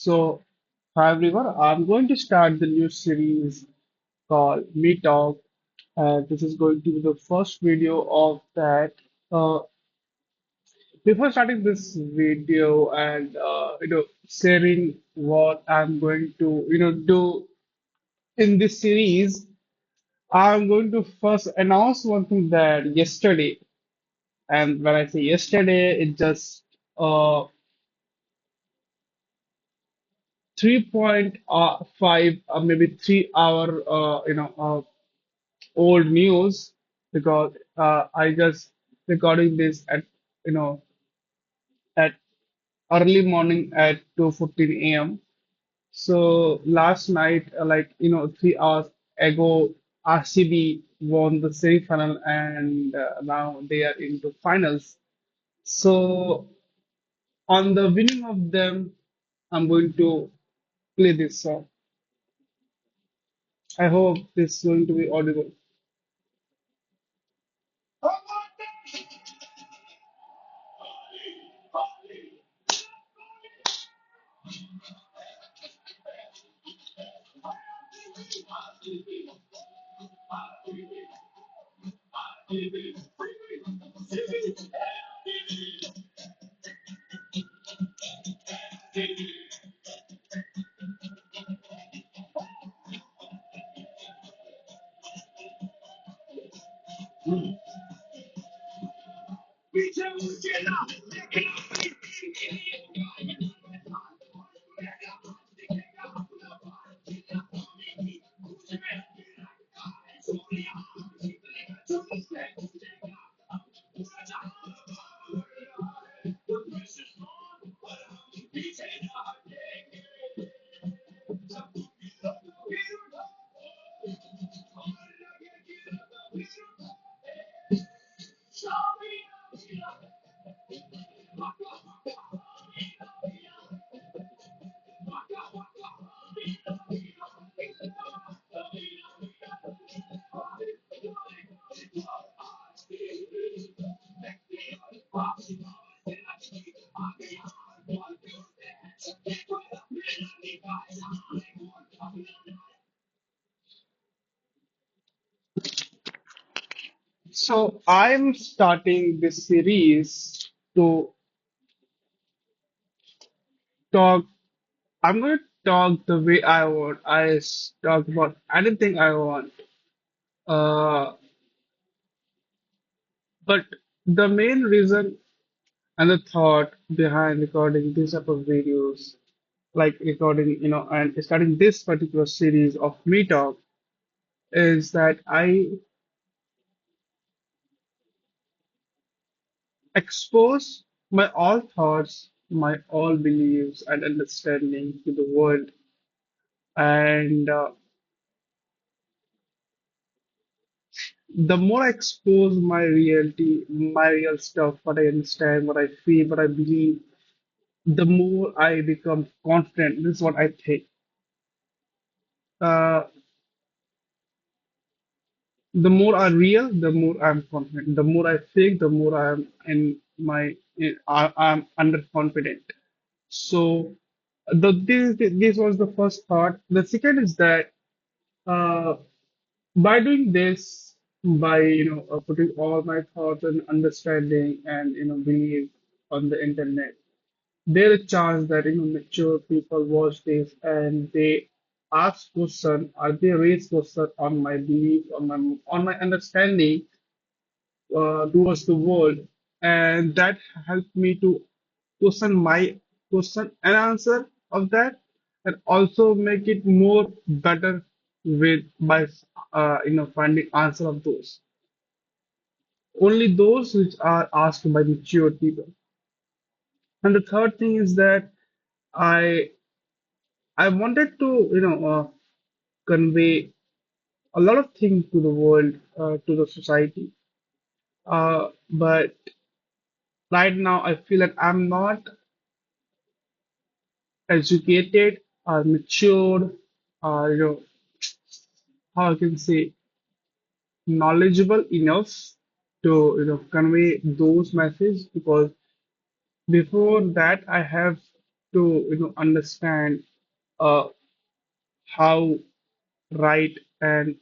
So, hi everyone, I'm going to start the new series called Me Talk. This is going to be the first video of that. Uh, Before starting this video and sharing what I'm going to do in this series, I'm going to first announce one thing that yesterday, and when I say yesterday, it just 3.5 maybe 3 hour old news because I just recording this at you know at early morning at 2:15 a.m. So last night, 3 hours ago, RCB won the semi-final and now they are into finals. So on the winning of them, I'm going to play this song. I hope this is going to be audible. So I'm starting this series to talk. I'm going to talk the way I want. Talk about anything I want. Uh, but the main reason and the thought behind recording this type of videos, like recording, and starting this particular series of Me Talk, is that I expose my all thoughts, my all beliefs and understanding to the world. And the more I expose my reality, my real stuff, what I understand, what I feel, what I believe, the more I become confident. This is what I think. Uh, the more I real, the more I'm confident. The more I fake, the more I'm I'm underconfident. So this was the first thought. The second is that uh, by doing this, by putting all my thoughts and understanding and belief on the internet, there is a chance that mature people watch this and they ask question or they raise question on my belief, on my understanding towards the world, and that helped me to question my question and answer of that, and also make it more better with by finding answer of those. Only those which are asked by mature people. And the third thing is that I I wanted to convey a lot of things to the world, to the society. But right now I feel that I'm not educated or matured or how I can say knowledgeable enough to convey those messages, because before that I have to understand uh, how right and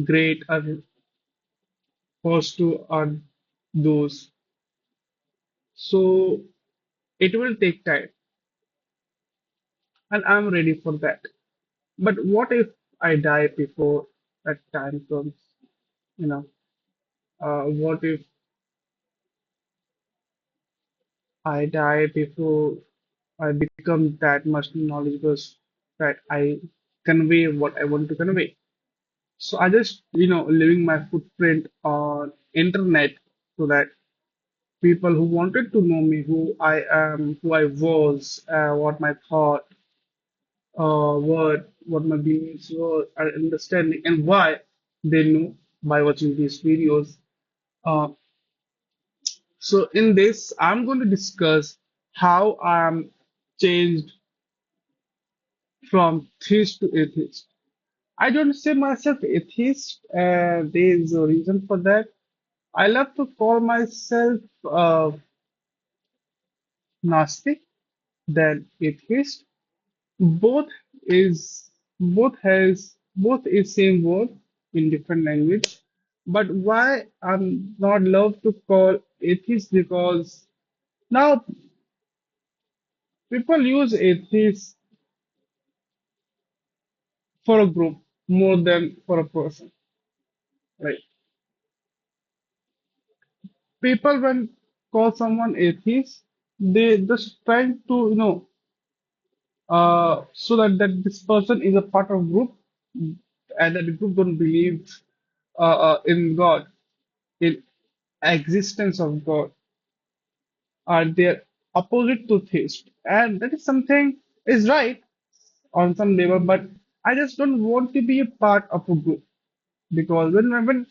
great are positive are those. So it will take time, and I'm ready for that. But what if I die before that time comes? You know, what if I die before I become that much knowledgeable that I convey what I want to convey? So I just, leaving my footprint on internet so that people who wanted to know me, who I am, who I was, what my thought, what my beliefs were, and understanding, and why they know by watching these videos. Uh, so in this, I'm going to discuss how I'm changed from theist to atheist. I don't say myself atheist. There is a reason for that. I love to call myself Gnostic than atheist. Both both is same word in different language. But why I'm not love to call atheist because now people use atheist for a group more than for a person. Right? People when call someone atheist, they just trying to so that this person is a part of group and that the group don't believe in God, in existence of God, are they're opposite to theist, and that is something is right on some level, but I just don't want to be a part of a group because when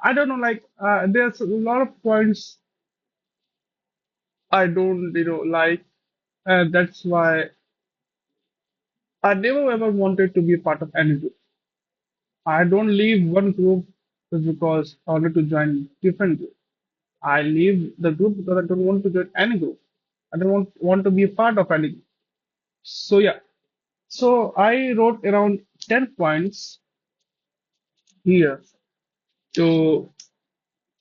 I don't know, like there's a lot of points I don't like, and that's why I never ever wanted to be a part of any group. I don't leave one group just because I wanted to join different group. I leave the group because I don't want to join any group. I don't want to be a part of any group. So yeah. So I wrote around 10 points here to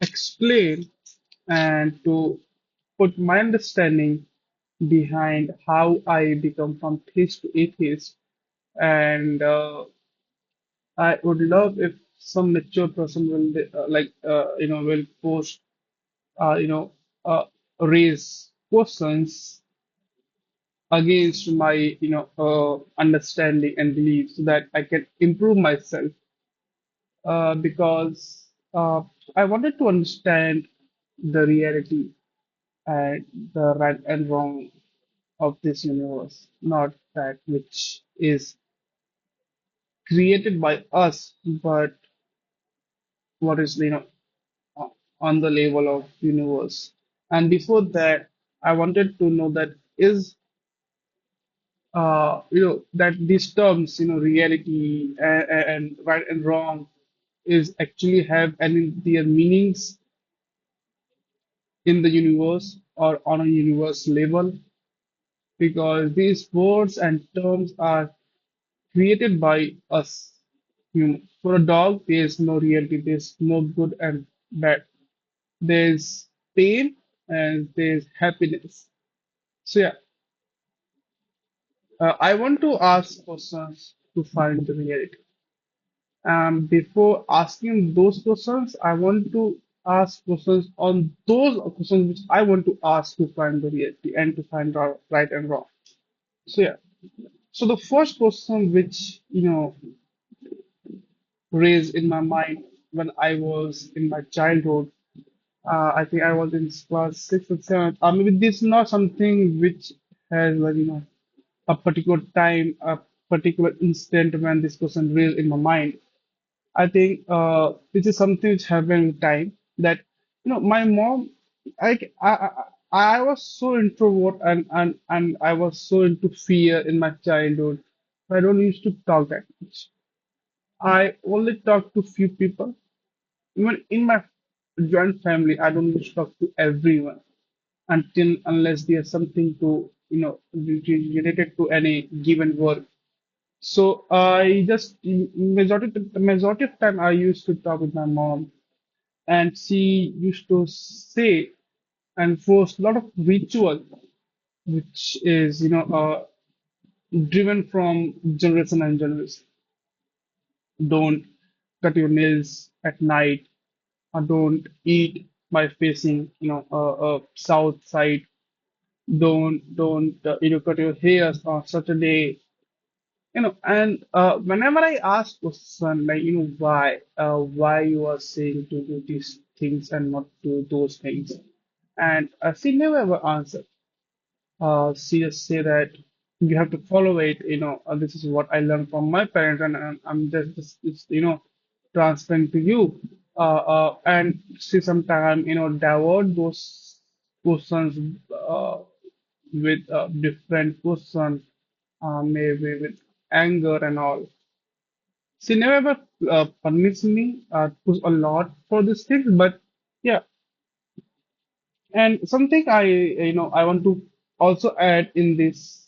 explain and to put my understanding behind how I become from theist to atheist. And I would love if some mature person will will post uh, you know uh, raise questions against my understanding and beliefs so that I can improve myself because I wanted to understand the reality and the right and wrong of this universe, not that which is created by us, but what is uh, on the level of universe. And before that, I wanted to know that is that these terms, reality and right and wrong is actually have any their meanings in the universe or on a universe level because these words and terms are created by us humans. For a dog, there is no reality, there's no good and bad. There's pain and there's happiness. So yeah, I want to ask questions to find the reality. Before asking those questions, I want to ask questions on those questions which I want to ask to find the reality and to find out right and wrong. So yeah. So the first question which raised in my mind when I was in my childhood, I think I was in class six or seven. Maybe this is not something which has like a particular time, a particular instant when this question raised in my mind. I think this is something which happened with time that my mom I I I was so introvert and I was so into fear in my childhood. I don't used to talk that much. I only talk to few people. Even in my joint family, I don't used to talk to everyone until unless there's something to related to any given work. So I just majority of time I used to talk with my mom, and she used to say and force a lot of ritual, which is driven from generation and generation. Don't cut your nails at night, or don't eat by facing south side. Don't cut your hair on Saturday. And whenever I ask question like why you are saying to do these things and not do those things, and she never ever answered. She just say that you have to follow it. This is what I learned from my parents, and I'm just transferring to you. And she sometimes divert those questions with different questions, maybe with anger and all. She never ever punished me, push a lot for these things, but yeah. And something I want to also add in this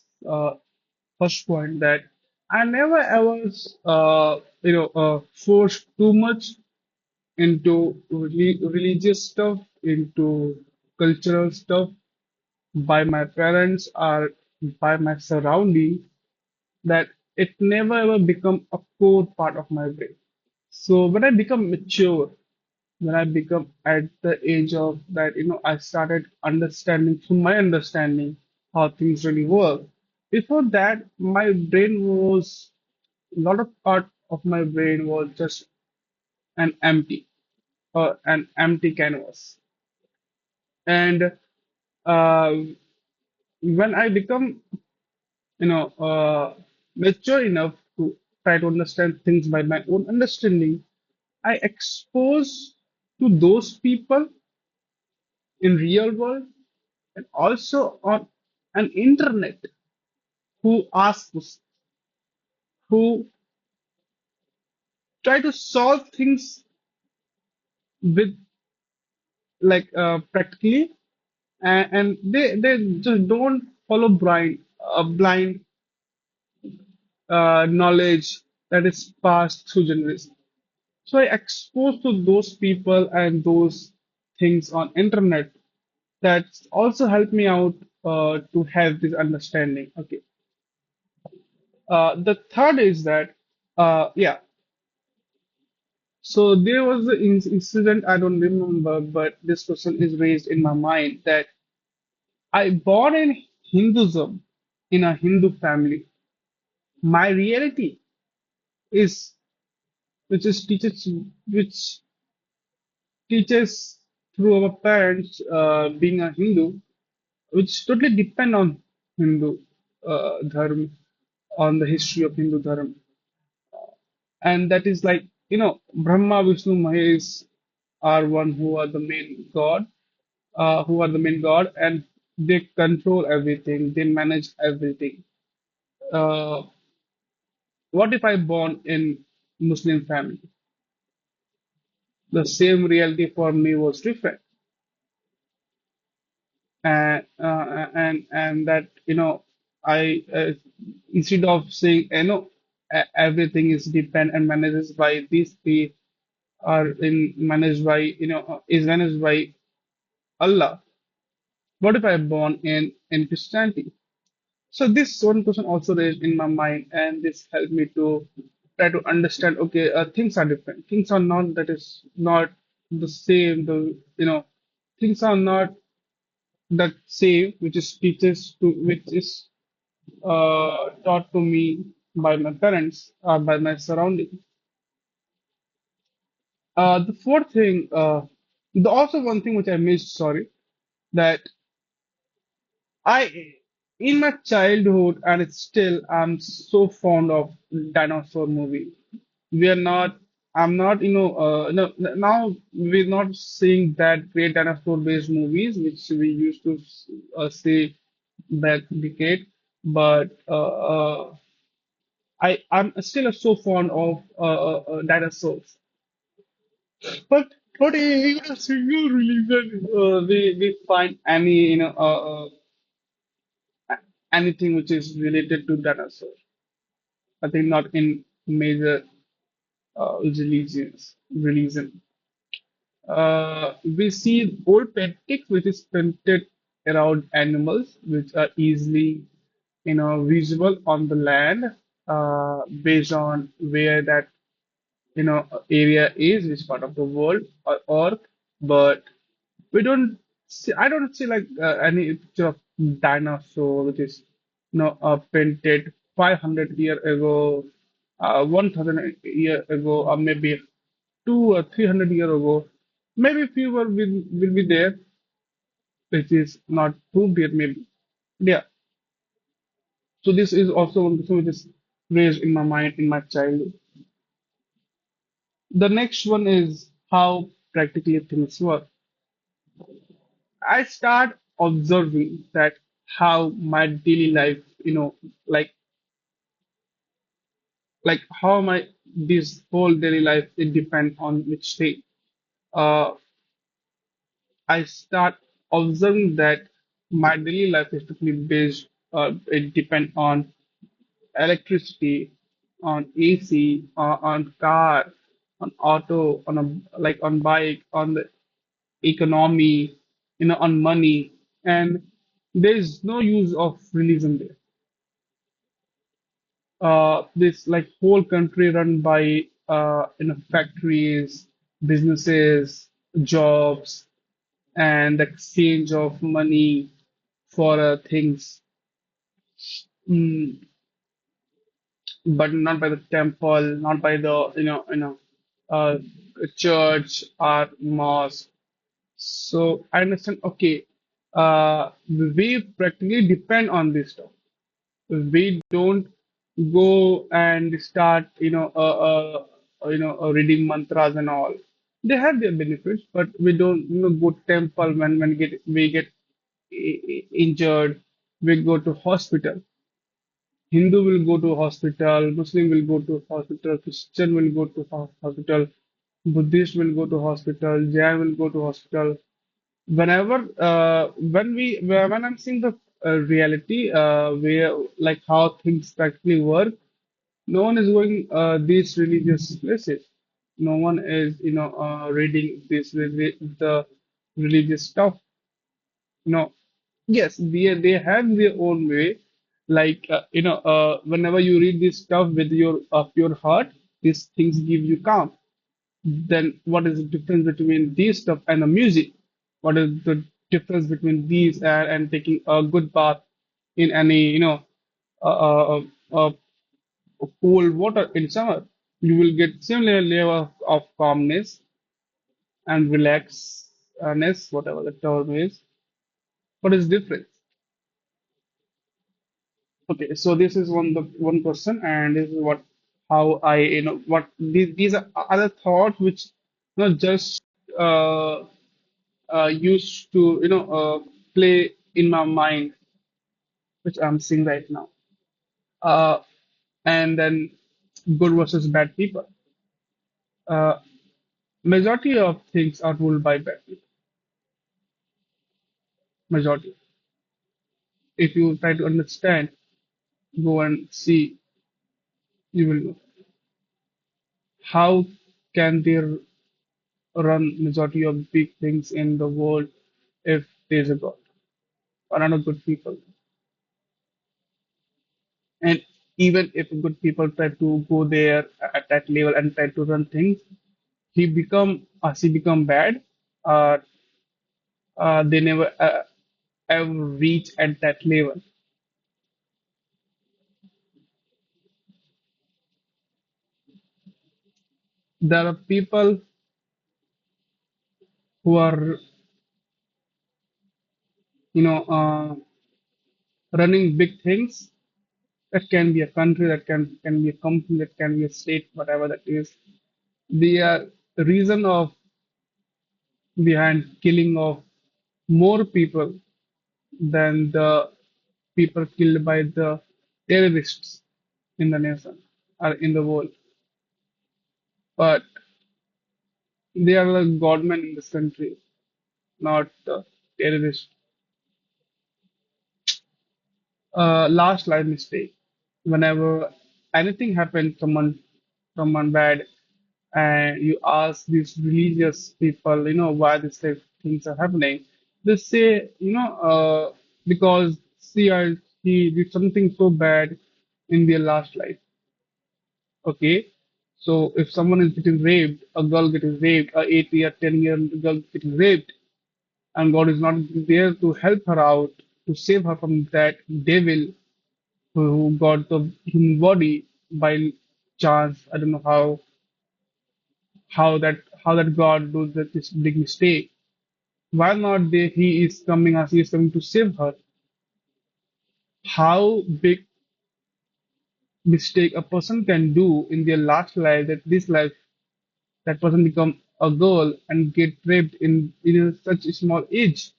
first point, that I never ever forced too much into religious stuff, into cultural stuff by my parents or by my surrounding, that it never ever become a core part of my brain. So when I become mature, when I become at the age of that, I started understanding through my understanding how things really work. Before that, my brain was a lot of part of my brain was just an empty canvas. And uh, when I become, mature enough to try to understand things by my own understanding, I expose to those people in real world and also on an internet who asks, who try to solve things with like practically, and they just don't follow blind knowledge that is passed through generations. So I exposed to those people and those things on internet that also helped me out to have this understanding. Okay. The third is that yeah. So there was an incident, I don't remember, but this question is raised in my mind, that I born in Hinduism in a Hindu family. My reality is which is teaches which teaches through our parents being a Hindu, which totally depend on Hindu dharma, on the history of Hindu dharma, and that is like Brahma, Vishnu, Mahesh are one who are the main god, and they control everything, they manage everything. Uh, what if I born in Muslim family? The same reality for me was different, and that I instead of saying everything is depend and manages by these three, or in managed by is managed by Allah. What if I born in Christianity? So this one question also raised in my mind, and this helped me to try to understand. Okay, things are different. Things are not that is not the same. Things are not that same, which is teaches to which is taught to me by my parents or by my surrounding. The fourth thing, also one thing which I missed. Sorry, that I, in my childhood, and it's still, I'm so fond of dinosaur movie. We are not, I'm not, no, now we're not seeing that great dinosaur-based movies, which we used to see back decade. But I'm still so fond of dinosaurs. But not even a single religion we find any anything which is related to dinosaur. I think not in major religion. We see old paintings which is painted around animals which are easily visible on the land based on where that area is, which part of the world or earth. But we don't see, I don't see like any picture of dinosaur which is painted 500 year ago, 1000 year ago, or maybe 2 or 300 year ago. Maybe few will be there, which is not proved yet, maybe. Yeah. So this is also one question which is raised in my mind in my childhood. The next one is how practically things work. I start observing that how my daily life, like how my this whole daily life it depends on which day. Uh, I start observing that my daily life is totally based. It depends on electricity, on AC, on car, on auto, on on bike, on the economy, on money, and there is no use of religion there. This like whole country run by factories, businesses, jobs, and exchange of money for things, mm, but not by the temple, not by the uh, church or mosque. So I understand. Okay, we practically depend on this stuff. We don't go and start reading mantras and all. They have their benefits, but we don't go to temple when we get injured. We go to hospital. Hindu will go to hospital, Muslim will go to hospital, Christian will go to hospital, Buddhist will go to hospital, Jain will go to hospital. Whenever when I'm seeing the reality where like how things practically work, no one is going these religious places. No one is reading the religious stuff. No, yes, they have their own way. Like whenever you read this stuff with your pure heart, these things give you calm. Then what is the difference between these stuff and the music? What is the difference between these and taking a good bath in any uh, uh, uh, cold water in summer? You will get similar level of calmness and relaxedness, whatever the term is. What is difference? Okay, so this is one question, and this is what how I what these are other thoughts which just uh, used to play in my mind, which I'm seeing right now. Uh, and then good versus bad people. Uh, Majority of things are ruled by bad people. Majority. If you try to understand, go and see, you will know how can there run majority of big things in the world if there's a God or not a good people. And even if good people try to go there at that level and try to run things, she become bad. Uh, they never ever reach at that level. There are people who are you know uh, running big things. That can be a country, that can be a company, that can be a state, whatever that is. They are the reason of behind killing of more people than the people killed by the terrorists in the nation or in the world. But they are the government in this country, not the terrorists. last life mistake. Whenever anything happens, someone bad, and you ask these religious people, why these type of things are happening, they say, because he did something so bad in their last life. Okay, so if someone is getting raped, a girl getting raped, a 8 year, 10 year girl getting raped, and God is not there to help her out, to save her from that devil who got the human body by chance. I don't know how that God do this big mistake. Why not they, he is coming to save her? How big mistake a person can do in their last life, that this life that person become a girl and get raped in such a small age.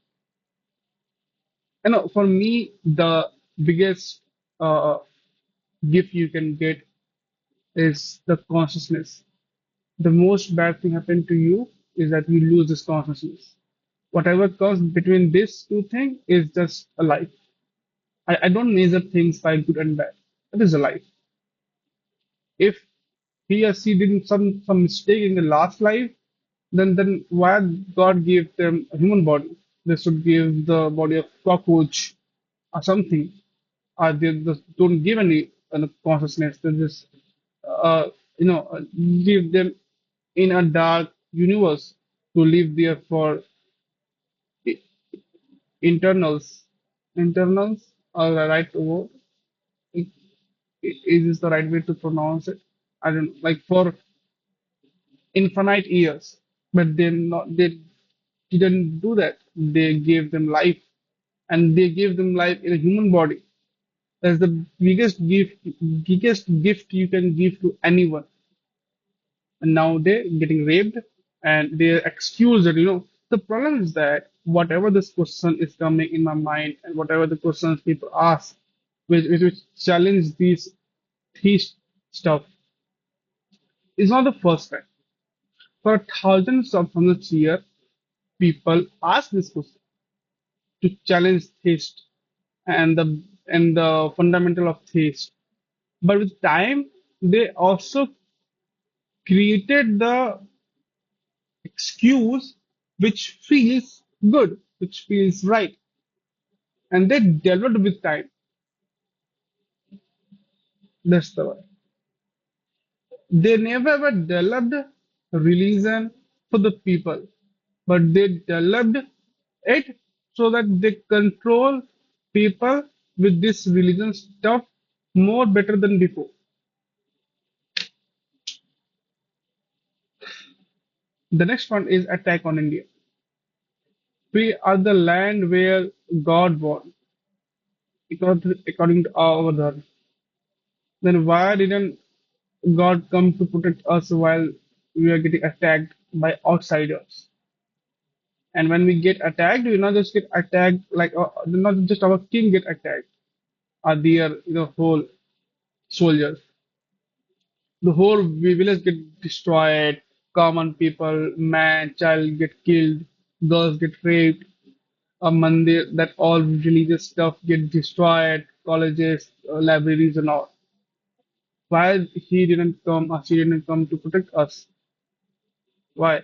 For me, the biggest uh, gift you can get is the consciousness. The most bad thing happen to you is that you lose this consciousness. Whatever comes between these two things is just a life. I don't measure things by good and bad. It is a life. If he or she did some mistake in the last life, then why God gave them a human body? They should give the body of cockroach or something. They just don't give any consciousness. They just leave them in a dark universe to live there for i- internals. Internals are the right word. I- Is this the right way to pronounce it? I don't know. Like for infinite years, but they didn't do that. They gave them life, and they gave them life in a human body. That's the biggest gift you can give to anyone. And now they're getting raped, and they're excused that, the problem is that whatever this question is coming in my mind, and whatever the questions people ask, which challenge these theist stuff, is not the first time. For thousands of hundreds of years, people ask this question to challenge theist and the fundamental of theist. But with time, they also created the excuse which feels good, which feels right, and they developed with time. That's the word. They never ever developed religion for the people, but they developed it so that they control people with this religion stuff more better than before. The next one is attack on India. We are the land where God born, according to our dharma. Then why didn't God come to protect us while we are getting attacked by outsiders? And when we get attacked, we not just get attacked like not just our king get attacked, are their whole soldiers. The whole village get destroyed. Common people, man, child get killed. Girls get raped. A mandir, that all religious stuff get destroyed. Colleges, libraries, and all. Why he didn't come? Or she didn't come to protect us? Why?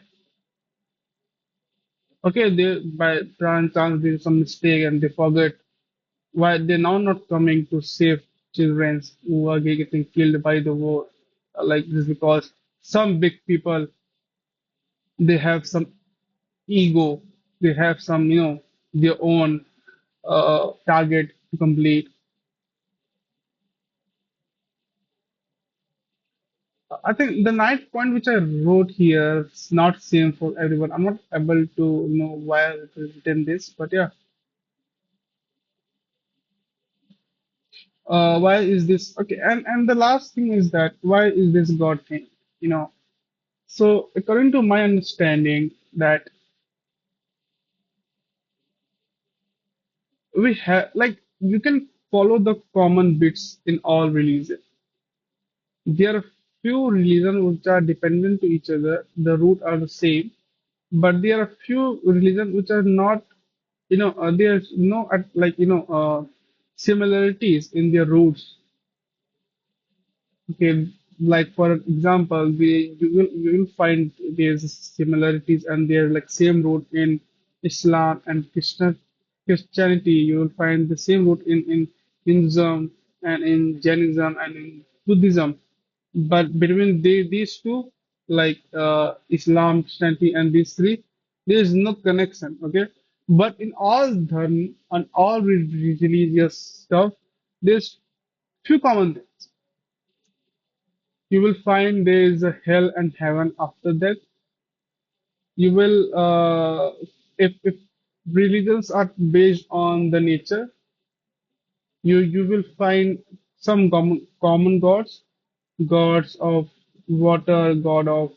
Okay, they by chance did some mistake and they forget. Why they're now not coming to save children who are getting killed by the war like this? Because some big people, they have some ego, they have some their own target to complete. I think the ninth point which I wrote here is not same for everyone. I'm not able to know why I written this, but yeah. Why is this okay? And the last thing is that why is this God thing? You know. So according to my understanding, that we have like you can follow the common bits in all religions. There are few religions which are dependent to each other. The root are the same, but there are few religions which are not. There's no similarities in their roots. Okay, like for example, you will find there's similarities and they're like same root in Islam and Christianity. You will find the same root in Hinduism and in Jainism and in Buddhism. But between these two, like Islam, Christianity, and these three, there is no connection. Okay, but in all dharma and all religious stuff, there's few common things. You will find there is a hell and heaven after that. You will, if religions are based on the nature, you will find some common gods, gods of water, god of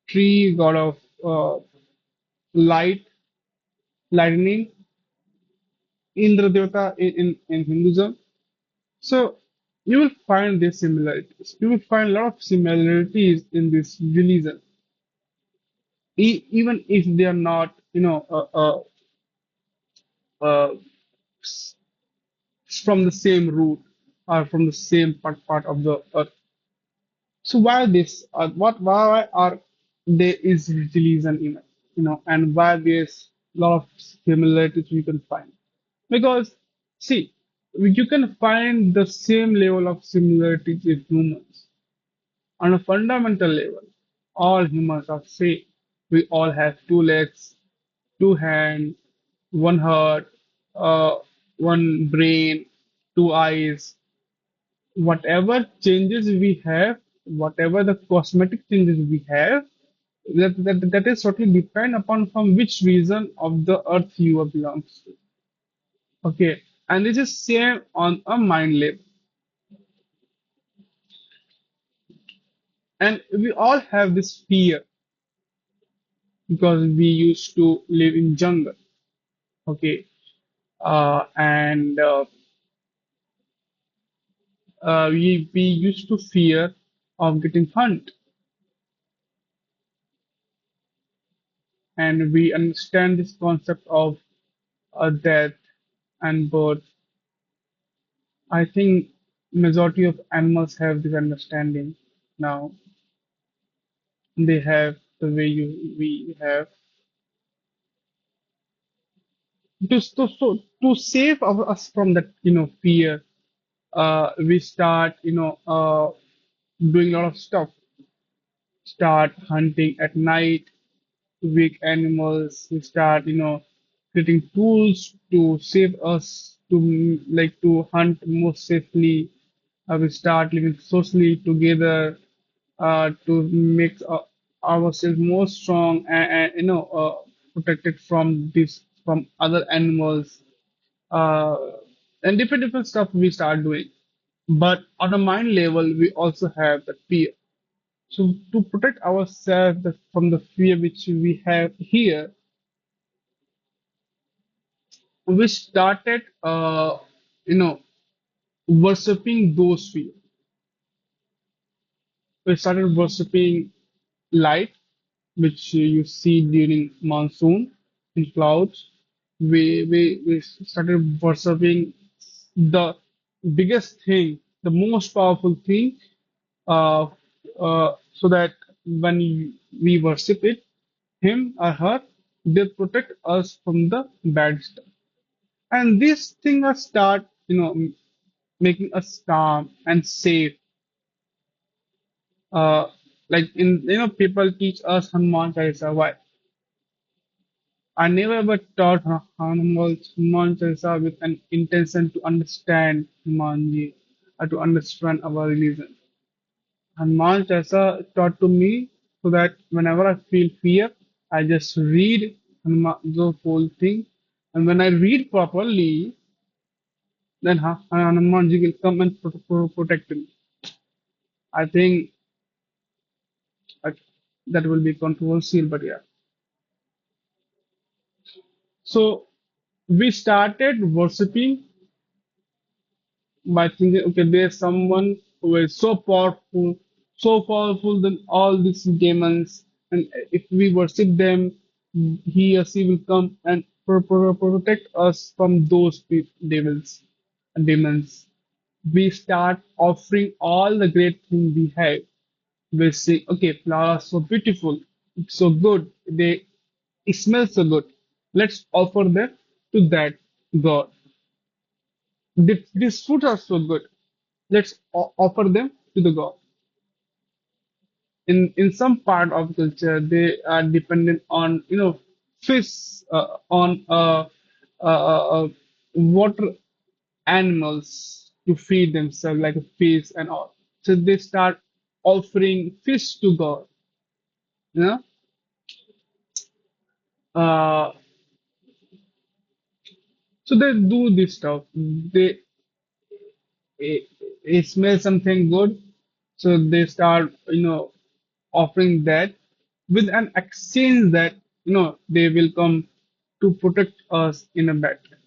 tree, god of light, lightning, Indra Devata in Hinduism. So you will find these similarities. You will find a lot of similarities in this religion, even if they are not, uh, s- from the same root or from the same part of the earth. So why this? Why are there is religion in it? And why there's a lot of similarities you can find? Because see, you can find the same level of similarities in humans. On a fundamental level, all humans are same. We all have two legs, two hands, one heart, uh, one brain, two eyes. Whatever changes we have, whatever the cosmetic changes we have, that is totally depend upon from which region of the earth you belongs to. Okay, and this is same on a mind level, and we all have this fear because we used to live in jungle. Okay, and we used to fear of getting hunt, and we understand this concept of death and birth. I think majority of animals have this understanding now. They have the way we have to save us from that fear. We start doing a lot of stuff. Start hunting at night, weak animals. We start, creating tools to save us to like to hunt more safely. We start living socially together to make ourselves more strong and protected from this from other animals uh, and different stuff we start doing. But on a mind level, we also have the fear. So to protect ourselves from the fear which we have here, we started, you know, worshipping those fear. We started worshipping light, which you see during monsoon in clouds. We started worshipping the biggest thing, the most powerful thing, uh, so that when we worship it, him or her, they protect us from the bad stuff. And these things start, making us calm and safe. Uh, like people teach us Hanuman Chalisa. Why? I never ever taught Hanuman Chalisa with an intention to understand Hanumanji or to understand our religion. Hanuman Chalisa taught to me so that whenever I feel fear, I just read Hanuman, the whole thing. And when I read properly, then Hanumanji will come and protect me. I think uh, that will be controversial, but yeah. So we started worshipping by thinking, okay, there's someone who is so powerful than all these demons, and if we worship them, he or she will come and protect us from those devils and demons. We start offering all the great things we have. We say, okay, flowers so beautiful, it's so good, it smells so good. Let's offer them to that God. These fruits are so good. Let's offer them to the God. In some part of culture, they are dependent on fish, on water animals to feed themselves, like a fish and all. So they start offering fish to God. You know, uh, so they do this stuff. They smell something good, so they start offering that with an exchange that they will come to protect us in a battle.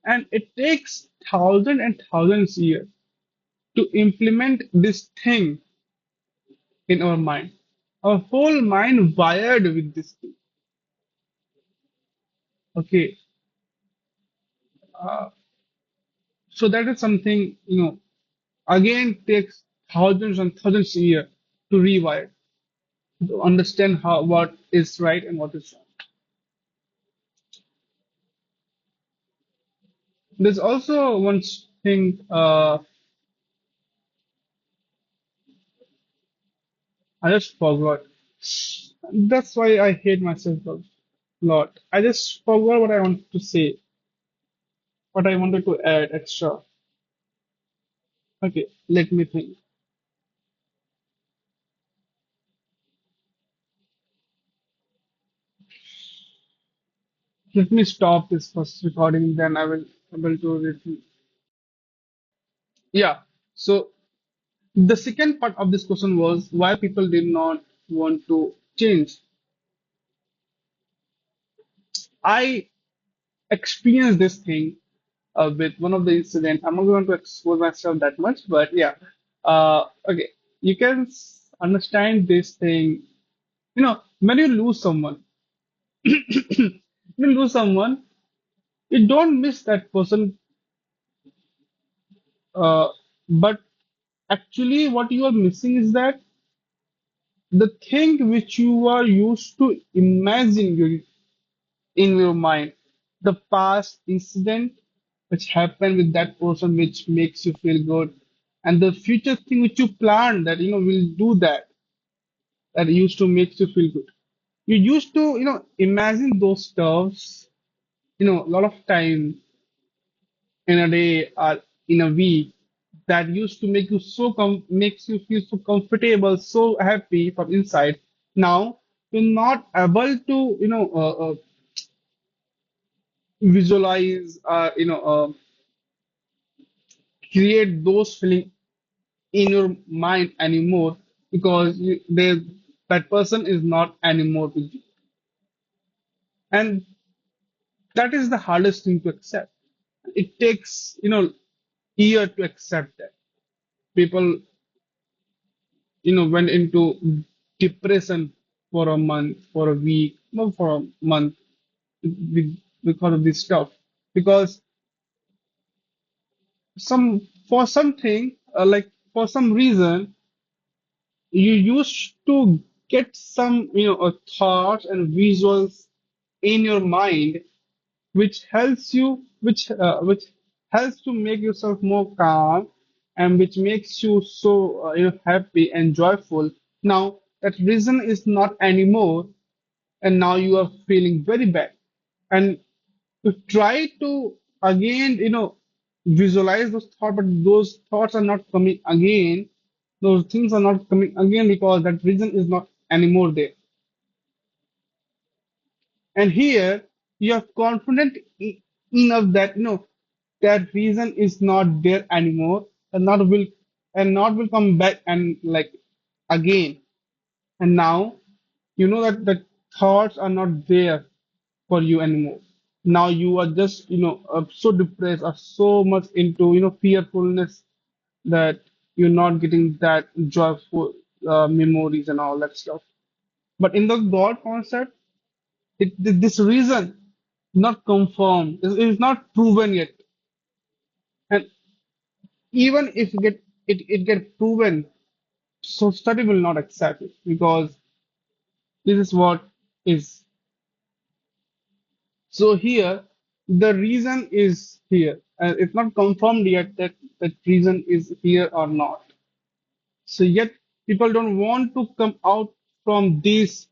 And it takes thousands and thousands years to implement this thing in our mind. Our whole mind wired with this thing. Okay, uh, so that is something again takes thousands and thousands of years to rewire, to understand how what is right and what is wrong. There's also one thing I just forgot. That's why I hate myself a lot. I just forgot what I wanted to say, what I wanted to add extra. Okay, let me think. Let me stop this first recording, then I will able to repeat. Yeah. So the second part of this question was why people did not want to change. I experienced this thing with one of the incident. I'm not going to expose myself that much, but yeah. Okay, you can understand this thing. When you lose someone, you lose someone, you don't miss that person, uh, but actually, what you are missing is that the thing which you are used to imagine in your mind, the past incident which happened with that person, which makes you feel good, and the future thing which you plan that will do that used to make you feel good. You used to imagine those stuffs a lot of time in a day or in a week that used to make you makes you feel so comfortable, so happy from inside. Now you're not able to visualize create those feelings in your mind anymore because that person is not anymore with you, and that is the hardest thing to accept. It takes year to accept that. People went into depression for a month, for a week, no, for a month because of this stuff. Because for something like for some reason you used to get some thoughts and visuals in your mind which helps to make yourself more calm and which makes you so happy and joyful. Now that reason is not anymore, and now you are feeling very bad, and to try to again visualize those thoughts, but those thoughts are not coming again, those things are not coming again because that reason is not anymore there. And here you are confident enough that that reason is not there anymore, and not will come back and like again. And now you know that the thoughts are not there for you anymore. Now you are just so depressed or so much into fearfulness that you're not getting that joyful memories and all that stuff. But in the God concept, this reason not confirmed, it's not proven yet. And even if it get proven, society will not accept it because this is what is. So here, the reason is here. And it's not confirmed yet that that reason is here or not. So yet people don't want to come out from this,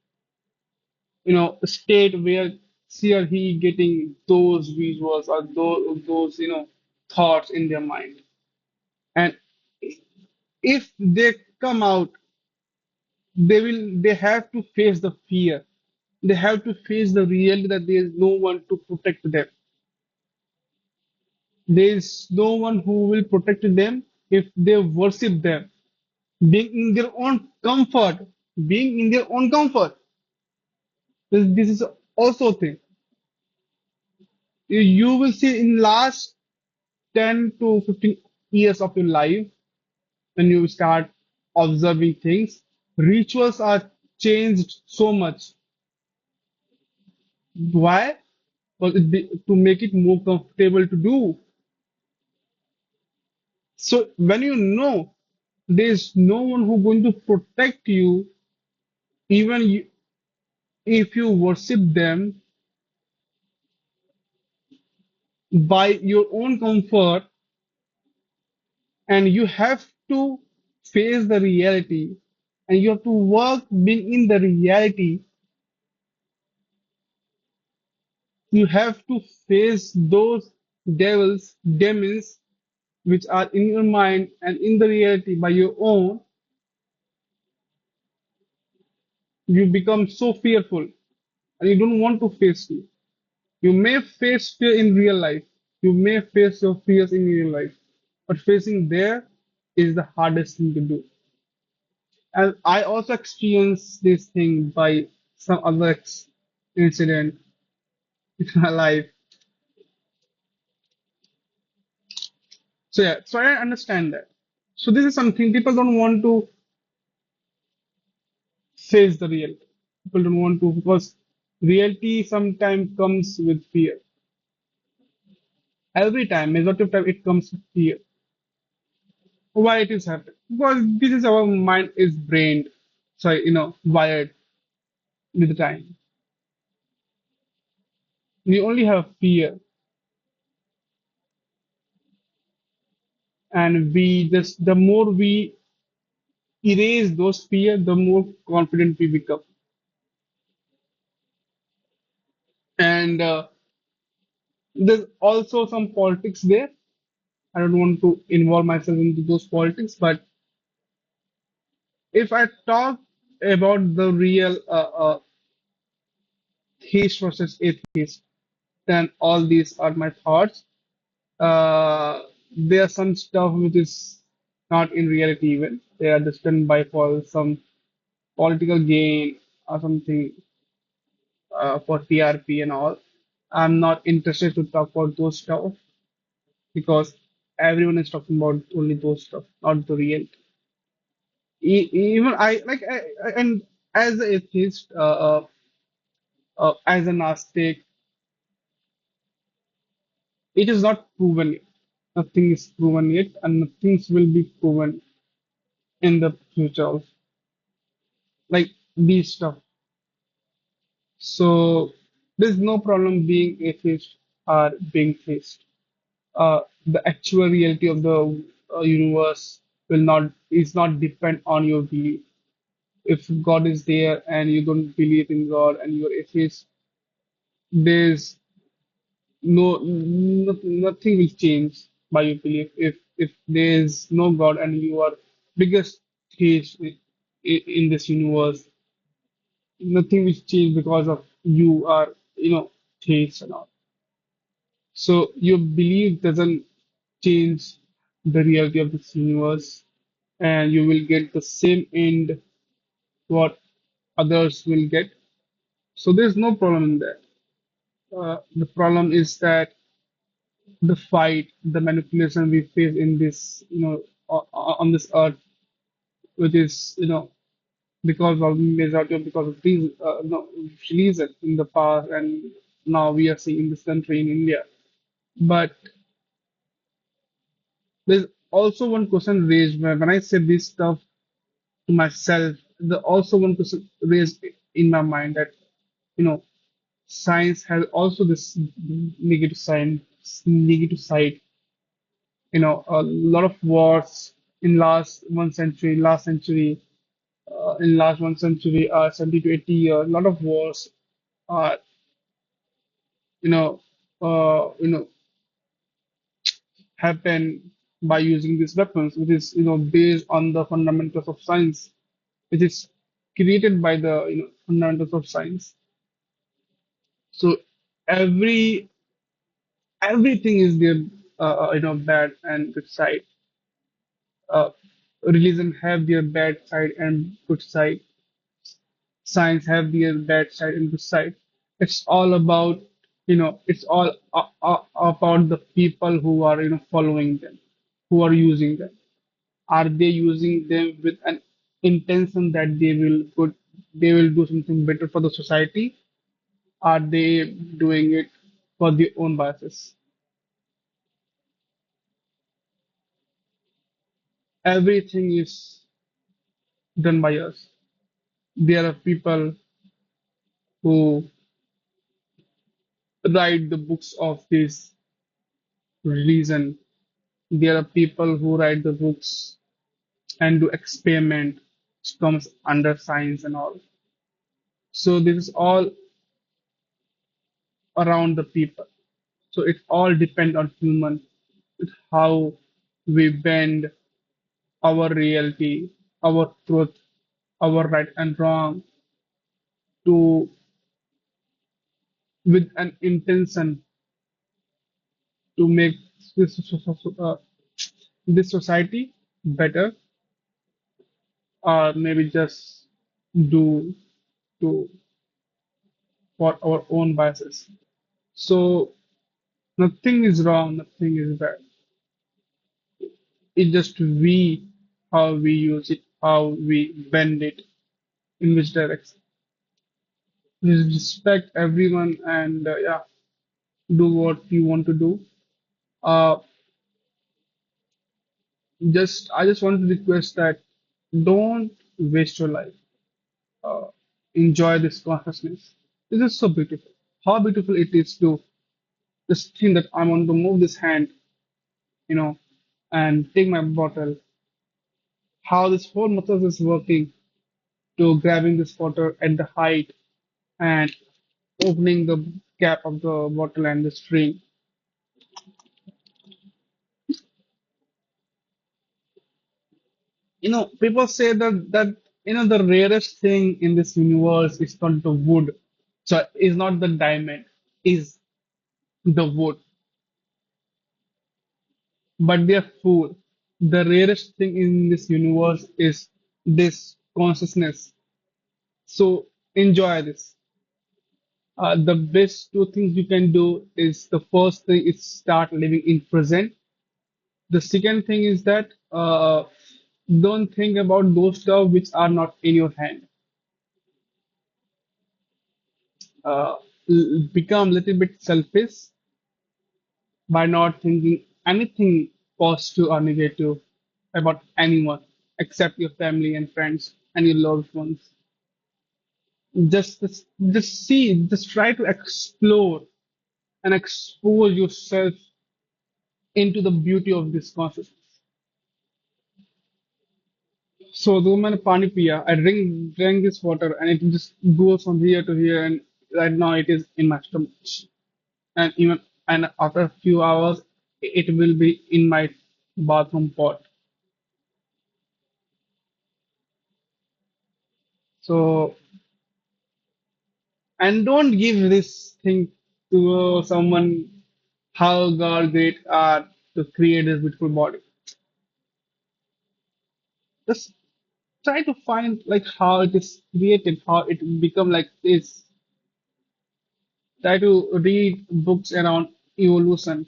state where she or he getting those visuals or those, thoughts in their mind. And if they come out, they have to face the fear. They have to face the reality that there is no one to protect them. There is no one who will protect them if they worship them. Being in their own comfort, being in their own comfort. This is also a thing. You will see in last 10 to 15 years of your life, when you start observing things, rituals are changed so much. Why? Because to make it more comfortable to do. So when you know there's no one who going to protect you, even if you worship them by your own comfort, and you have to face the reality, and you have to work being in the reality, you have to face those devils, demons, which are in your mind and in the reality by your own. You become so fearful and you don't want to face it. You may face fear in real life. You may face your fears in real life, but facing there is the hardest thing to do. And I also experienced this thing by some other incident in my life. So yeah, so I understand that. So this is something people don't want to face the reality. People don't want to because reality sometimes comes with fear. Every time, majority of time, it comes with fear. Why it is happening? Because this is our mind is brained, sorry, wired with the time. We only have fear, and we just the more we erase those fear, the more confident we become. And there's also some politics there. I don't want to involve myself into those politics, but if I talk about the real theist versus atheist, then all these are my thoughts. There's some stuff which is not in reality even. They are just done by for some political gain or something for TRP and all. I'm not interested to talk about those stuff because everyone is talking about only those stuff, not the real. Even I like, and as an atheist, as an Aztec, it is not proven yet. Nothing is proven yet, and nothing will be proven in the future. Like these stuff. So there's no problem being atheist or being theist. The actual reality of the universe will not is not depend on your belief. If God is there and you don't believe in God and you're atheist, there's nothing will change by your belief. If there's no God and you are biggest theist in this universe, nothing will change because of you are theist and all. So your belief doesn't change the reality of this universe, and you will get the same end what others will get. So there's no problem in that. The problem is that the fight, the manipulation we face in this, on this earth, which is, because of majority of because of these, reason in the past and now we are seeing in this country in India. But there's also one question raised when I say this stuff to myself. The also one question raised in my mind that you know science has also this negative side. A lot of wars in last century, in last 1 century, 70 to 80 years, a lot of wars are, you know, happen by using these weapons, which is, based on the fundamentals of science, which is created by the, fundamentals of science. So every everything is there, bad and good side. Uh, Religion have their bad side and good side. Science have their bad side and good side. It's all about, it's all about the people who are, following them, who are using them. Are they using them with an intention that they will do something better for the society? Are they doing it for their own biases? Everything is done by us. There are people who write the books of this religion. There are people who write the books and do experiment, which comes under science and all. So this is all around the people. So it all depends on human, with how we bend our reality, our truth, our right and wrong to with an intention to make this, this society better, or maybe just do to for our own biases. So nothing is wrong, nothing is bad. It's just we how we use it, how we bend it, in which direction. Just respect everyone and yeah, do what you want to do. Uh, I just want to request that don't waste your life. Uh, Enjoy this consciousness. This is so beautiful. How beautiful it is to just think that I want to move this hand, you know, and take my bottle. How this whole muscle is working to grabbing this water at the height and opening the cap of the bottle and the string. People say that the rarest thing in this universe is not the wood, so is not the diamond, is the wood. But they are fool. The rarest thing in this universe is this consciousness. So enjoy this. The best two things you can do is the first thing is start living in present. The second thing is that don't think about those stuff which are not in your hand. Uh, Become a little bit selfish by not thinking anything positive or negative about anyone except your family and friends and your loved ones. Just try to explore and expose yourself into the beauty of this consciousness. So the moment pani piya, I drank this water and it just goes from here to here and right now it is in my stomach. And after a few hours it will be in my bathroom pot. So and don't give this thing to someone how God great are to create this beautiful body. Just try to find like how it is created, how it become like this. Try to read books around evolution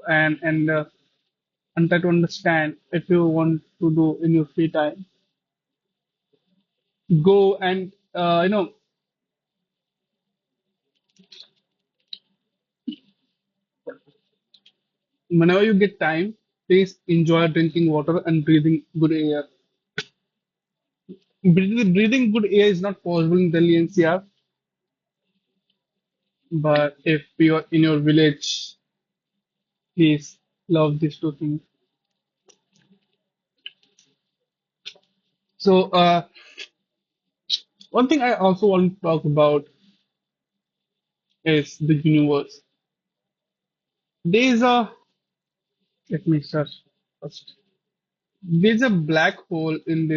and and try to understand if you want to do in your free time. Go and Whenever you get time, please enjoy drinking water and breathing good air. Breathing good air is not possible in Delhi NCR, but if you are in your village, please love these two things. So, one thing I also want to talk about is the universe. There's a, let me start first. There's a black hole in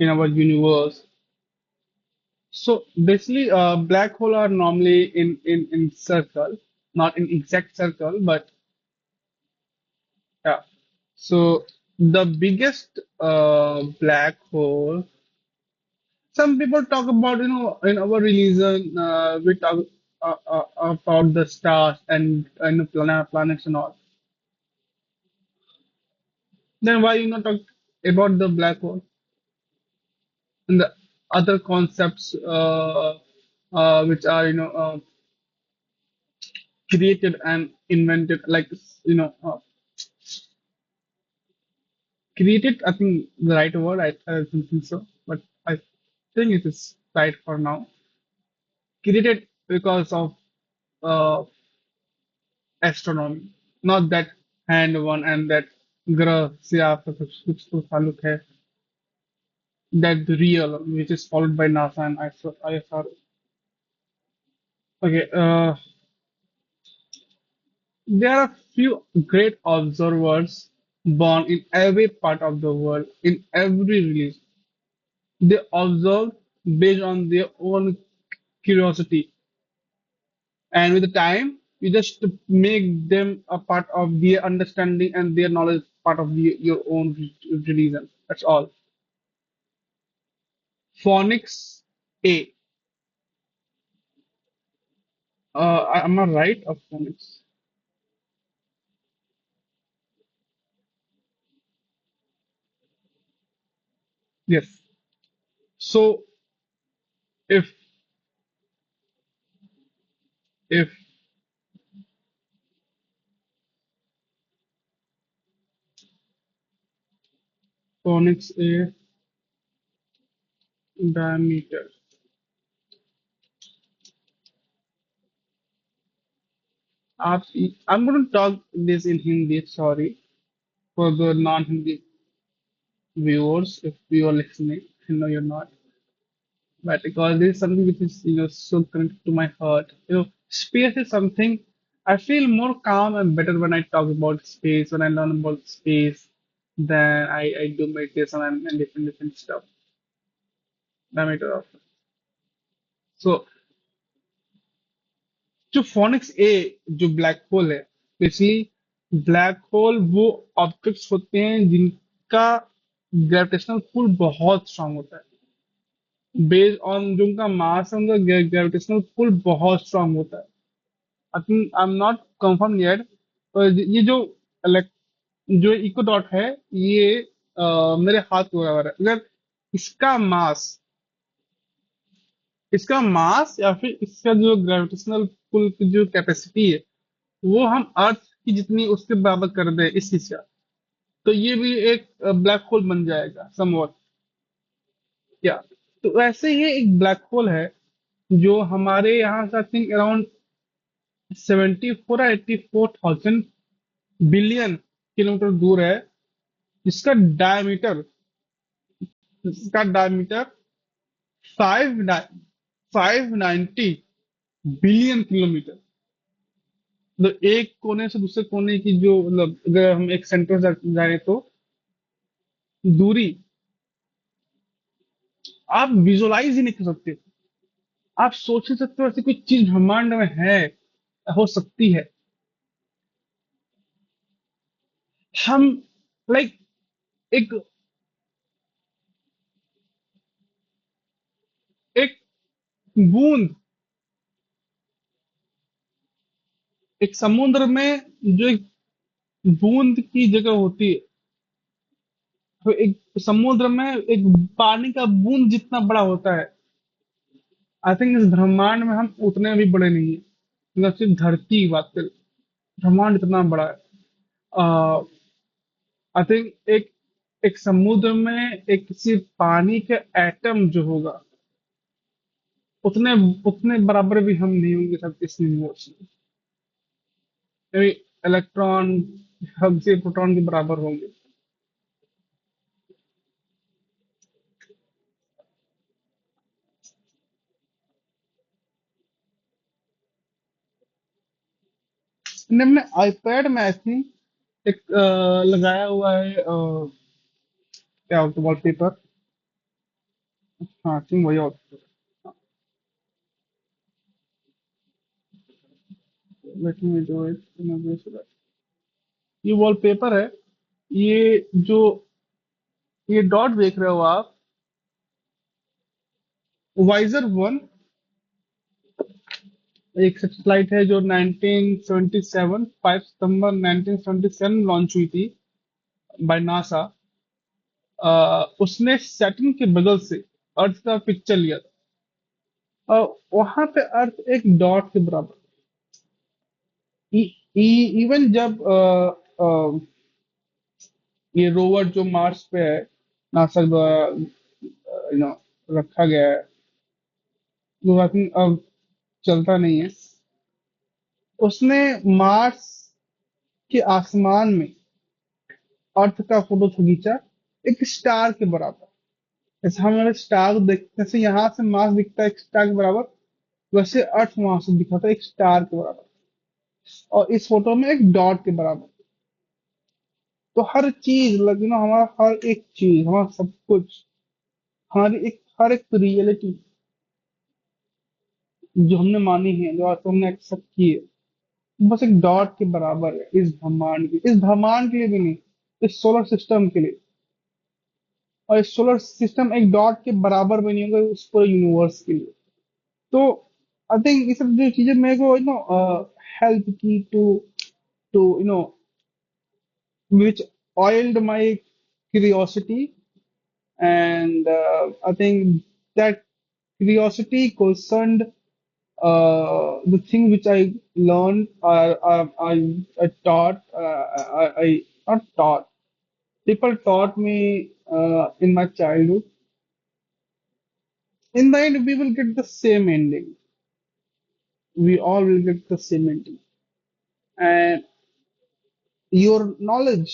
our universe. So basically, black hole are normally in circle, not in exact circle, but yeah. So the biggest black hole. Some people talk about, in our religion, we talk about the stars and planets and all. Then why you not talk about the black hole and the other concepts which are created and invented, like created, I think the right word, I don't think so, but I think it is right for now. Created because of uh, astronomy, not that hand one and that ग्रह से आपका कुछ तो ताल्लुक है, that the real which is followed by NASA and ISR. Okay, there are few great observers born in every part of the world, in every religion. They observe based on their own curiosity, and with the time, you just make them a part of their understanding and their knowledge part of your own religion. That's all. Phonics A. Am I right of phonics? Yes. So if if phonics A diameter, आप, I'm going to talk this in Hindi. Sorry for the non-Hindi viewers if you are listening. I know you're not, but because this is something which is so connected to my heart. Space is something I feel more calm and better when I talk about space, when I learn about space, than I do meditation and different stuff. Diameter of. So जो phoenix ए जो black hole है, basically black hole वो objects होते हैं जिनका gravitational pull बहुत strong होता है। बेस्ड ऑन जो उनका मास है, उनका ग्रेविटेशनल पुल बहुत स्ट्रांग होता है। I think I am not confirm yet, पर ये जो जो इको डॉट है, ये मेरे हाथ के बराबर है। अगर इसका मास इसका मास या फिर इसका जो ग्रेविटेशनल पुल की जो कैपेसिटी है, वो हम अर्थ की जितनी उसके बराबर कर दे इस चीज का, तो ये भी एक ब्लैक होल बन जाएगा समवॉट। क्या, तो ऐसे ही एक ब्लैक होल है जो हमारे यहाँ से I think around 74 or 84,000 billion kilometre दूर है, जिसका डायमीटर जिसका डायमीटर 590 बिलियन किलोमीटर। मतलब एक कोने से दूसरे कोने की जो, मतलब अगर हम एक सेंटर जाए तो दूरी आप विजुलाइज ही नहीं कर सकते। आप सोच ही सकते हो ऐसी कोई चीज ब्रह्मांड में है, हो सकती है। हम लाइक एक एक बूंद, एक समुद्र में जो एक बूंद की जगह होती है, तो एक समुद्र में एक पानी का बूंद जितना बड़ा होता है, आई थिंक इस ब्रह्मांड में हम उतने भी बड़े नहीं है। मतलब सिर्फ धरती की बात करें, ब्रह्मांड इतना बड़ा है। आई थिंक एक एक समुद्र में एक किसी पानी के एटम जो होगा, उतने उतने बराबर भी हम नहीं होंगे सब इस यूनिवर्स में। इलेक्ट्रॉन हमसे प्रोटॉन के बराबर होंगे। मैंने अपने आईपैड में आई थिंक एक लगाया हुआ है, क्या होता है, वॉलपेपर। हाँ, आई थिंक वही होता है। Let me do it. ये वॉलपेपर है। ये जो ये डॉट देख रहे हो आप, वाइजर वन एक सैटेलाइट है जो 1977 5 सितंबर 1977 लॉन्च हुई थी बाय नासा। उसने सैटर्न के बगल से अर्थ का पिक्चर लिया था। वहां पे अर्थ एक डॉट के बराबर। इवन जब ये रोवर जो मार्स पे है, नासा द्वारा रखा गया है, जो आई थिंक अब चलता नहीं है, उसने मार्स के आसमान में अर्थ का फोटो खींचा एक स्टार के बराबर। जैसे हम अगर स्टार को देखते, जैसे यहाँ से मार्स दिखता है एक स्टार के बराबर, वैसे अर्थ वहां से दिखा था एक स्टार के बराबर, और इस फोटो में एक डॉट के बराबर। तो हर चीज हमारा हर एक चीज, हमारा सब कुछ, हर एक रियलिटी जो हमने मानी है, जो आज तक हमने एक्सेप्ट की है, बस एक डॉट के बराबर है इस ब्रह्मांड के लिए भी नहीं, इस सोलर सिस्टम के लिए। और इस सोलर सिस्टम एक डॉट के बराबर भी नहीं होगा उस पूरे यूनिवर्स के लिए। तो आई थिंक ये सब जो चीजें मेरे को हेल्प की to which oiled my curiosity, and I think that curiosity concerned the thing which I learned, I taught, I not taught, people taught me in my childhood. In the end, we will get the same ending. We all will get the same ending. And your knowledge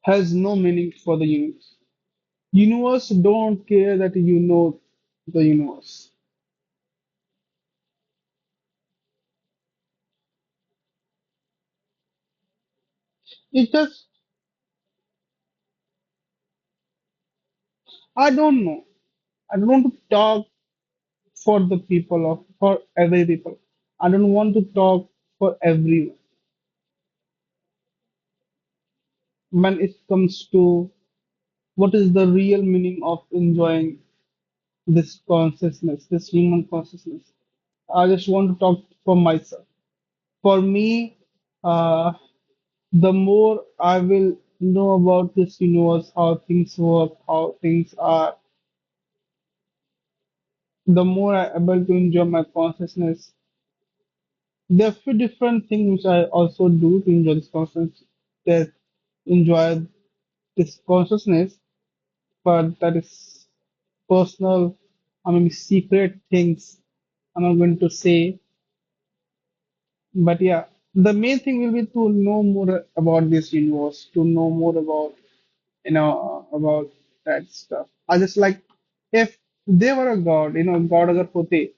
has no meaning for the universe. Universe don't care that you know the universe. It just, I don't know. I don't want to talk for the people or for every people. I don't want to talk for everyone. When it comes to what is the real meaning of enjoying this consciousness, this human consciousness, I just want to talk for myself. For me, uh, the more I will know about this universe, how things work, how things are, the more I'm able to enjoy my consciousness. There are few different things which I also do to enjoy this consciousness, that enjoy this consciousness, but that is personal, I mean secret things I'm not going to say. But yeah, the main thing will be to know more about this universe, to know more about about that stuff. I just like, if they were a god, God अगर होते,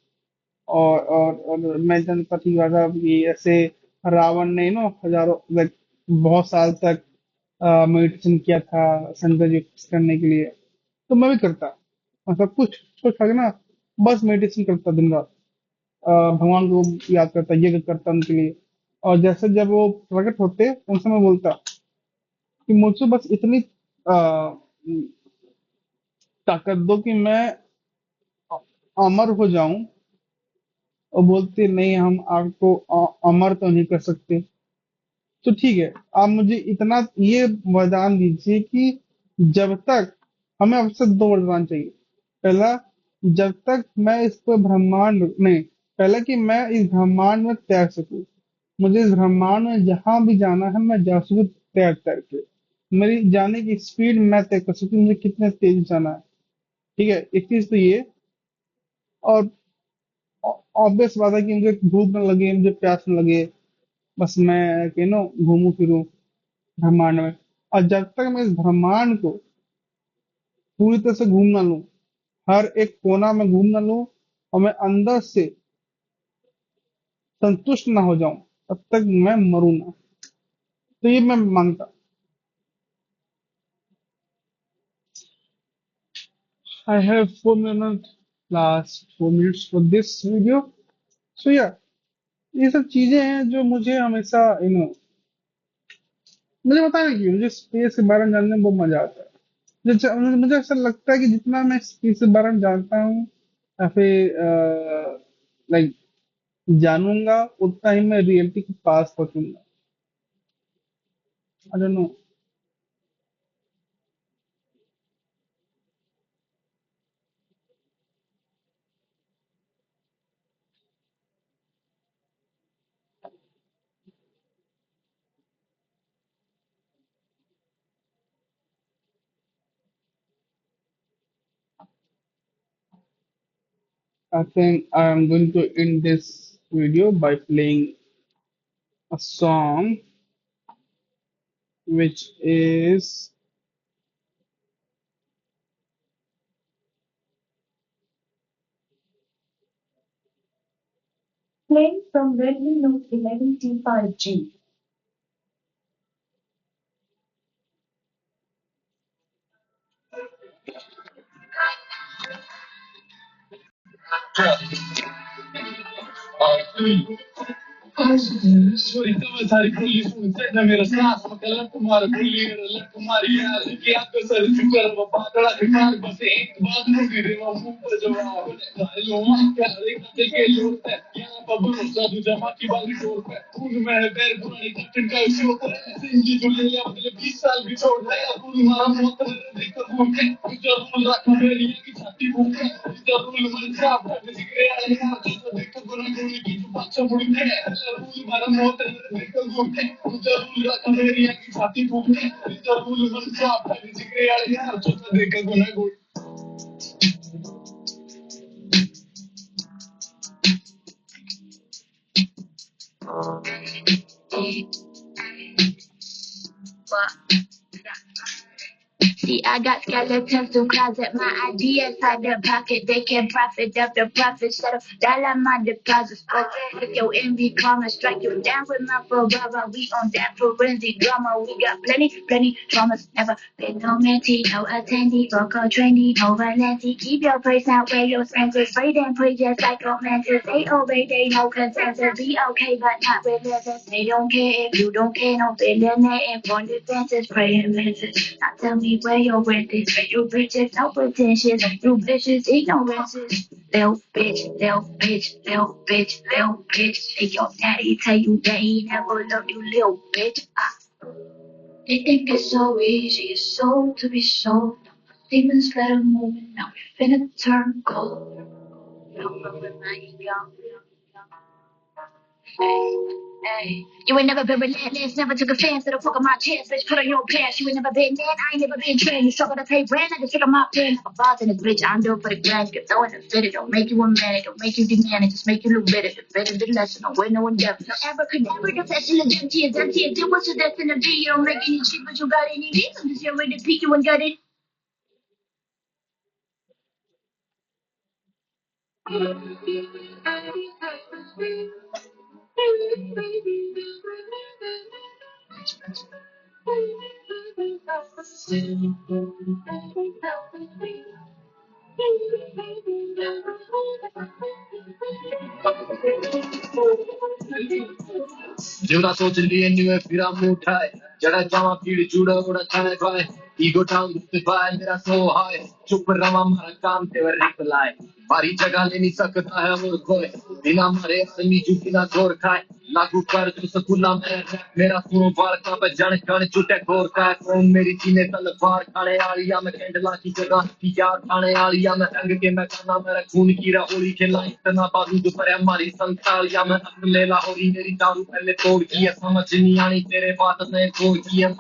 और मैं जनता की वजह ये ऐसे रावण ने हजारों बहुत साल तक मेडिटेशन किया था शंकर जी को खुश करने के लिए, तो मैं भी करता। मतलब कुछ कुछ है ना, बस मेडिटेशन करता दिन रात, भगवान को याद करता, ये करता उनके लिए। और जैसे जब वो प्रकट होते उनसे मैं बोलता कि मुझसे बस इतनी ताकत दो कि मैं अमर हो जाऊं। और बोलते नहीं, हम आपको अमर तो नहीं कर सकते। तो ठीक है, आप मुझे इतना ये वरदान दीजिए कि जब तक, हमें आपसे दो वरदान चाहिए। पहला, जब तक मैं इस पर ब्रह्मांड नहीं, पहला कि मैं इस ब्रह्मांड में तैर सकूं, मुझे इस ब्रह्मांड में जहां भी जाना है मैं जा सकूँ तय करके। मेरी जाने की स्पीड मैं तय कर सकती हूँ, मुझे कितने तेज जाना है। ठीक है, एक चीज तो ये। और ऑब्वियस बात है कि मुझे भूख न लगे, मुझे प्यास न लगे, बस मैं घूमूं फिरूं ब्रह्मांड में। और जब तक मैं इस ब्रह्मांड को पूरी तरह से घूम ना लूं, हर एक कोना में घूम ना लूं, और मैं अंदर से संतुष्ट ना हो जाऊं, तब तक मैं मरूं ना। तो ये मैं मानता। I have 4 minutes, last 4 minutes for this video. So yeah, ये सब चीजें हैं जो मुझे हमेशा मुझे पता नहीं क्यों मुझे स्पेस के बारे में जानने में बहुत मजा आता है। मुझे ऐसा लगता है कि जितना मैं स्पेस के बारे में जानता हूँ या फिर लाइक जानूंगा, उतना ही मैं रियलिटी के पास पहुंचूंगा। I don't know. I think I am going to end this video by playing a song which is playing from Redmi Note 11T 5G. Solita me sari kulli sunte na mera saas makala tumhara kulli la tumhari yaar ki aapko sar chukar wo paatala dikar bas ek baat nu dire wo muh par jawab sare loma pyare dil ke lote yaar babu sadu jama ki bali tor pe khud mein पैर पुरानी cotton का शौक है जिंदगी जो ले लिया मतलब 20 साल भी छोड़ दे अब तुम्हारा मौत देख कर भूख है जरूर रखा मेरी की छाती भूख है जरूर मन साफ कर जिगरे आए यार तो देख कर गुना गुनी की जो बच्चा मुड़ है जरूर हमारा मौत देख कर भूख है जरूर रखा मेरी की छाती भूख है जरूर मन साफ कर जिगरे आए यार तो देख कर गुना गुनी See, I got skeletons to closet, my ideas hide their pocket. They can profit up the profits. Set up dollar my deposits. If your envy come and strike you down with my brother, we on that forensic drama. We got plenty dramas. Never been no mentee, no attendee, vocal trendy, no valenti. Keep your place out where your senses. Pray and pray just like romances. They obey, they know consensus. Be okay, but not relentless. They don't care if you don't care. No feeling that informed defenses. Praying fences. Now tell me where your rent is. You bitches, no pretensions. You bitches, ignorances. Little bitch. Hey, your daddy tell you that he never loved you, little bitch. They think it's so easy, it's so to be sold. Demons better moving now. We finna turn cold. Hey, you ain't never been relentless, never took offense to the fuck of my chest, bitch. Put on your pants. You ain't never been dead, I ain't never been trained. You struggle to pay rent, I just took on my pen. I'm boss in this bitch, I'm doing for the grand. Get throwing the fit, it don't make you a man, it don't make you demand, it just make you look better. The better the lesson, no way, no endeavor. No ever could never, the fashion is empty, it's empty. It did what's your destined to be. You don't make any shit, but you got any reason. I'm just here ready to peek you and got it. जीवना सोच लिए new फिरा मुंह उठाए जड़ा जावा पीड़ जुड़ा उड़ा खाए खाए ईगो टाउन पे पाए मेरा सो हाय चुप रवा मारा काम ते वर रिप्लाई भारी जगह ले नहीं सकता है और कोई बिना मारे आदमी झुकी ना जोर खाए लागू कर तू स्कूला में मेरा सुनो बाल का पे जन गण जुटे घोर का कौम मेरी जीने तलवार खाने आलिया मैं कैंडला की जगह की यार खाने आलिया मैं रंग के मैं खाना मेरा खून की रहोली खेला इतना बारूद पर हमारी संतालिया मैं अपने मेला होली मेरी दारू पहले तोड़ की है समझ नहीं आनी तेरे बात से तोड़ की है